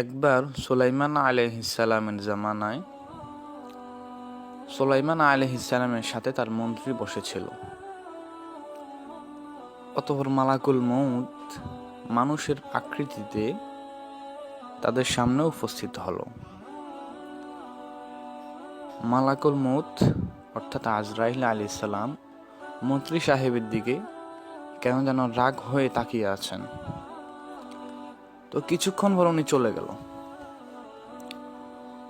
একবার সুলাইমান আলাইহিসসালামের জামানায় সুলাইমান আলাইহিসসালামের সাথে তার মন্ত্রী বসেছিল। অতঃপর মালাকুল মউত মানুষের আকৃতিতে তাদের সামনে উপস্থিত হলো। মালাকুল মউত অর্থাৎ আজরাইল আলাইহিস সালাম মন্ত্রী সাহেবের দিকে কেন যেন রাগ হয়ে তাকিয়ে আছেন। তো কিছুক্ষণ পর উনি চলে গেল।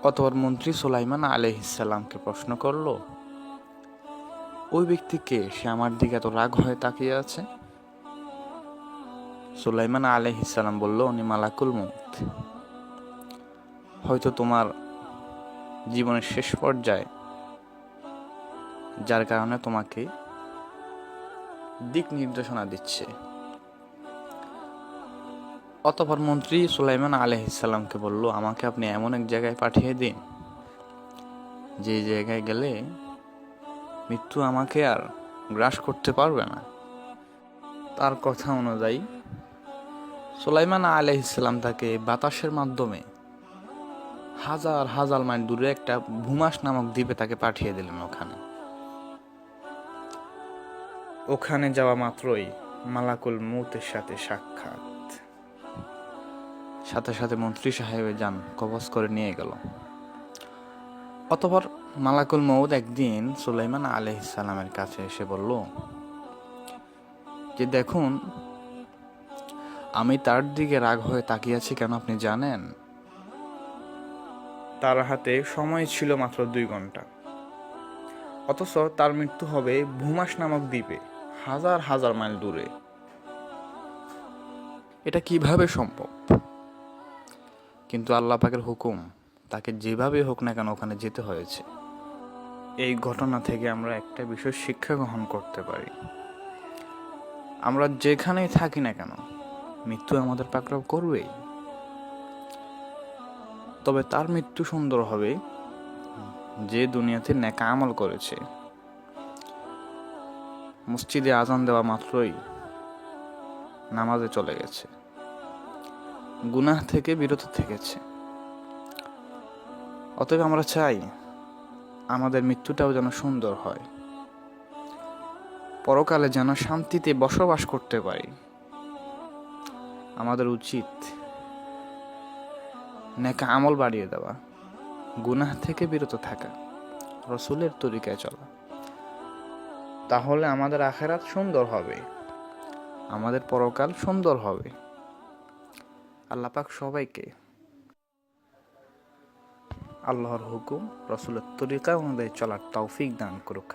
অতঃপর মন্ত্রী সুলাইমান আলাইহিসসালামকে প্রশ্ন করলো, ওই ব্যক্তিকে, সে আমার দিকে এত রাগ হয়ে তাকিয়ে আছে? সুলাইমান আলাইহিসসালাম বলল, উনি মালাকুল মউত। হয়তো তোমার জীবনের শেষ পর্যায়ে, যার কারণে তোমাকে দিক নির্দেশনা দিচ্ছে। অতঃপর মন্ত্রী সুলাইমান আলাইহিসসালামকে বলল, আমাকে আপনি এমন এক জায়গায় পাঠিয়ে দিন যে জায়গায় গেলে মৃত্যু আমাকে আর গ্রাস করতে পারবে না। তার কথা অনুযায়ী সুলাইমান আলাইহিসসালাম তাকে বাতাসের মাধ্যমে হাজার হাজার মাইল দূরে একটা ভূমাস নামক দ্বীপে তাকে পাঠিয়ে দিলেন। ওখানে যাওয়া মাত্রই মালাকুল মউতের সাথে সাক্ষাৎ। সাথে সাথে মন্ত্রী সাহেবের যান কবজ করে নিয়ে গেল। অতঃপর মালাকুল মউত একদিন সুলাইমান আলাইহিসসালামের কাছে এসে বলল যে, দেখুন, আমি তার দিকে রাগ হয়ে তাকিয়ে আছি কেন আপনি জানেন? তার হাতে সময় ছিল মাত্র 2 ঘন্টা, অথচ তার মৃত্যু হবে ভূমাস নামক দ্বীপে হাজার হাজার মাইল দূরে। এটা কিভাবে সম্ভব? কিন্তু আল্লাহ পাকের হুকুম, তাকে যেভাবে হোক না কেন ওখানে যেতে হয়েছে। এই ঘটনা থেকে আমরা একটা বিষয় শিক্ষা গ্রহণ করতে পারি, আমরা যেখানেই থাকি না কেন মৃত্যু আমাদের পাকড়াও করবেই। তবে তার মৃত্যু সুন্দর হবে যে দুনিয়াতে নেক আমল করেছে, মসজিদে আজান দেওয়া মাত্রই নামাজে চলে গেছে, গুনাহ থেকে বিরত থেকেছে। অতএব আমরা চাই আমাদের মৃত্যুটাও যেন সুন্দর হয়, পরকালে যেন শান্তিতে বসবাস করতে পারি। আমাদের উচিত নেক আমল বাড়িয়ে দেওয়া, গুনাহ থেকে বিরত থাকা, রসুলের তরিকায় চলা। তাহলে আমাদের আখিরাত সুন্দর হবে, আমাদের পরকাল সুন্দর হবে। আল্লাহ পাক সবাইকে আল্লাহর হুকুম, রসুলের তরিকা অনুযায়ী চলার তৌফিক দান করুক।